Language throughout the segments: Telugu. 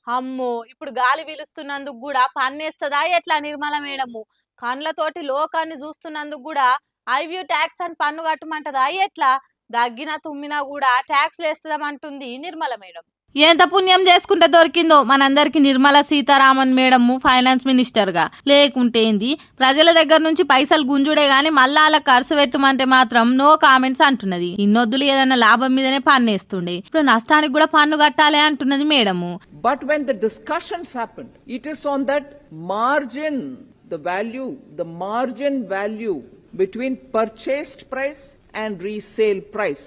అమ్మో! ఇప్పుడు గాలి పీలుస్తున్నందుకు గూడా పన్నేస్తదా ఎట్లా నిర్మల మేడము? కండ్లతోటి లోకాన్ని జూస్తున్నందుకు గూడా ఐవ్యూ టాక్స్ అని పన్ను కట్టమంటదా ఎట్లా? దగ్గినా, తుమ్మినా గూడా టాక్స్‌లేస్తమంటుంది నిర్మల మేడం. ఎంత పుణ్యం చేసుకుంటే దొరికిందో మనందరికి Nirmala Sitharaman madam finance minister గా. లేకుంటే ఏంది, ప్రజల దగ్గర నుంచి పైసలు గుంజుడే గాని మళ్ళా అలా ఖర్చు పెట్టమంటే మాత్రం నో కామెంట్స్ అంటున్నది. ఇన్నొద్దులు ఏదైనా లాభం మీదనే పన్నేస్తుండే, ఇప్పుడు నష్టానికి కూడా పన్ను కట్టాలి అంటున్నది madam. But when the discussions happened, it is on that margin, the margin value between purchased price and resale price.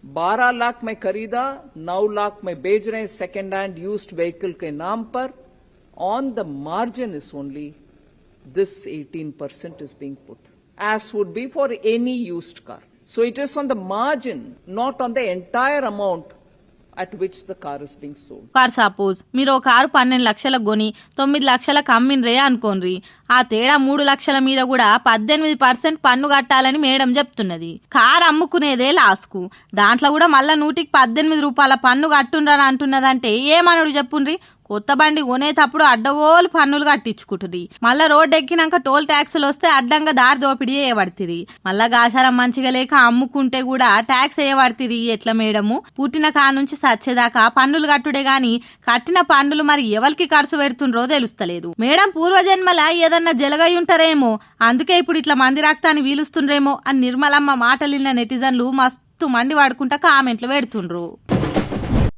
12 lakh में खरीदा, 9 लाख में बेच रहे हैं सेकेंड हैंड यूज्ड व्हीकल के नाम पर. On the margin is only this 18% is being put, as would be for any used car. So it is on the margin, not on the entire amount at which the car is being sold. For suppose మీరు ఓ కారు 12 లక్షలకు కొని 9 లక్షలకు అమ్మిన్రే అనుకోండి, ఆ తేడా 3 లక్షల మీద కూడా 18% పన్ను కట్టాలని మేడం చెప్తున్నది. కారు అమ్ముకునేదే లాస్కు, దాంట్లో కూడా మళ్ళా 118 రూపాయల పన్ను కట్టుండ్రని అంటున్నదంటే ఏమనుడు చెప్పుండ్రి. కొత్త బండి కొనేటప్పుడు అడ్డగోలు పన్నులు కట్టించుకుంటుంది, మళ్ళా రోడ్డు ఎక్కినాక టోల్ ట్యాక్సులు వస్తే అడ్డంగా దారి దోపిడీ వేయబడుతుంది. మళ్ళా గాసారం మంచిగా లేక అమ్ముకుంటే కూడా ట్యాక్స్ వేయబడుతుంది. ఎట్లా మేడము? పుట్టిన కా నుంచి సచ్చేదాకా పన్నులు కట్టుడే గాని కట్టిన పన్నులు మరి ఎవరికి ఖర్చు పెడుతుండ్రో తెలుస్తలేదు. మేడం పూర్వజన్మల ఏదన్నా జలగై ఉంటారేమో, అందుకే ఇప్పుడు ఇట్లా మంది రక్తాన్ని వీలుస్తుండ్రేమో అని నిర్మలమ్మ మాటలిన్న నెటిజన్లు మస్తు మండి వాడుకుంటా కామెంట్లు పెడుతుండ్రు.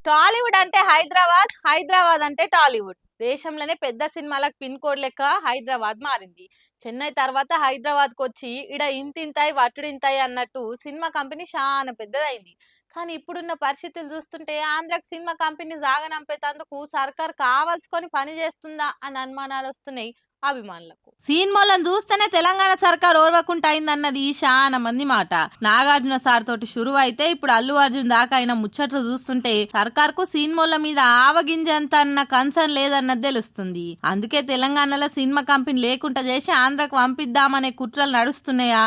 టాలీవుడ్ అంటే హైదరాబాద్, హైదరాబాద్ అంటే టాలీవుడ్. దేశంలోనే పెద్ద సినిమాలకు పిన్ కోడ్ లెక్క హైదరాబాద్ మారింది. చెన్నై తర్వాత హైదరాబాద్కి వచ్చి ఇడ ఇంతింతాయి వట్టుడింతాయి అన్నట్టు సినిమా కంపెనీ చాలా పెద్దదైంది. కానీ ఇప్పుడున్న పరిస్థితులు చూస్తుంటే ఆంధ్రాకి సినిమా కంపెనీ సాగనంపేందుకు సర్కార్ కావాల్సుకొని పని చేస్తుందా అని అనుమానాలు వస్తున్నాయి అభిమానులకు. సినిమాలను చూస్తేనే తెలంగాణ సర్కార్ ఓర్వకుండా అయిందన్నది చాలా మంది మాట. నాగార్జున సార్ తోటి షురు అయితే ఇప్పుడు అల్లు అర్జున్ దాకా అయిన ముచ్చట్లు చూస్తుంటే సర్కార్ కు సినిమాల మీద ఆవగింజంత అన్న కన్సర్న్ లేదన్నది తెలుస్తుంది. అందుకే తెలంగాణలో సినిమా కంపెనీ లేకుండా చేసి ఆంధ్రకు పంపిద్దామనే కుట్రలు నడుస్తున్నాయా?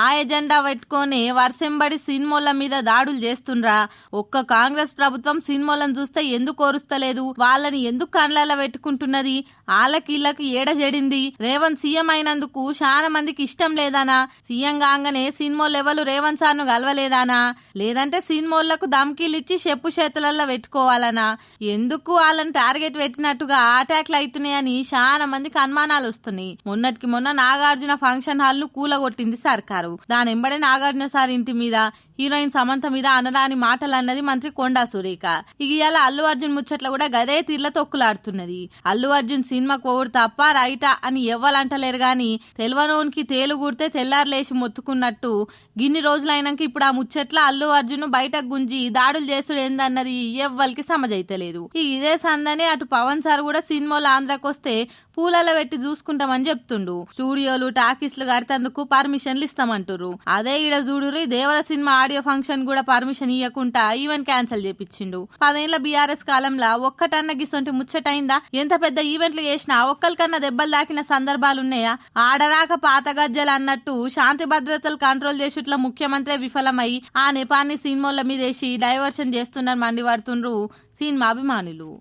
ఆ ఎజెండా పెట్టుకొని వర్షంబడి సినిమాల మీద దాడులు చేస్తుండ్రా? ఒక్క కాంగ్రెస్ ప్రభుత్వం సినిమాలను చూస్తే ఎందుకు ఓరుస్తలేదు? వాళ్ళని ఎందుకు కండ్లలో పెట్టుకుంటున్నది? ఆళ్ళకీళ్ళకి ఏడ చెడింది? రేవంత్ సీఎం అయినందుకు చాలా మందికి ఇష్టం లేదానా? సీఎం కాగానే సినిమాలు ఎవరు రేవంత్ సార్ను కలవలేదానా? లేదంటే సినిమాలకు దమ్కీలు ఇచ్చి చెప్పు చేతులలో పెట్టుకోవాలనా? ఎందుకు వాళ్ళని టార్గెట్ పెట్టినట్టుగా అటాక్లు అవుతున్నాయని చాలా మందికి అనుమానాలు వస్తున్నాయి. మొన్నటికి మొన్న నాగార్జున ఫంక్షన్ హాల్ ను కూలగొట్టింది సర్కారు. దాని ఎంబడే నాగార్జున సార్ ఇంటి మీద, హీరోయిన్ సమంత మీద అనరాని మాటలు అన్నది మంత్రి కొండా సురేఖ. ఇక ఇవాళ అల్లు అర్జున్ ముచ్చట్లు కూడా గదే తీర్ల తొక్కులాడుతున్నది. అల్లు అర్జున్ సినిమాకు ఓడు తప్ప రైటా అని ఎవ్వలంటలేరు గాని తెల్వనోనికి తేలుగుడితే తెల్లారులేసి మొత్తుకున్నట్టు గిన్ని రోజులైనాక ఇప్పుడు ఆ ముచ్చట్ల అల్లు అర్జున్ బయటకు గుంజి దాడులు చేసుడు ఏందన్నది ఎవ్వరికి సమజైతలేదు. ఇదే సందనే అటు పవన్ సార్ కూడా సినిమాలు ఆంధ్రాకి వస్తే పూలలో పెట్టి చూసుకుంటామని చెప్తుండు. స్టూడియోలు టాకీస్లు కడతందుకు పర్మిషన్లు ఇస్తామంటారు. అదే ఈడ చూడురి దేవర సినిమా ఆడియో ఫంక్షన్ కూడా పర్మిషన్ ఇవ్వకుండా ఈవెంట్ క్యాన్సిల్ చేపించిండు. 10 ఏళ్ల బీఆర్ఎస్ కాలంలో ఒక్కటన్న గిసొంటి ముచ్చటైందా? ఎంత పెద్ద ఈవెంట్లు చేసినా ఒక్కరికన్నా దెబ్బలు దాకిన సందర్భాలున్నాయా? ఆడరాక పాత గజ్జలు అన్నట్టు శాంతి భద్రతలు కంట్రోల్ చేసుట్ల ముఖ్యమంత్రి విఫలమై ఆ నెపాన్ని సినిమాల మీదేసి డైవర్షన్ చేస్తున్నారు మండి పడుతుండ్రు సినిమా అభిమానులు.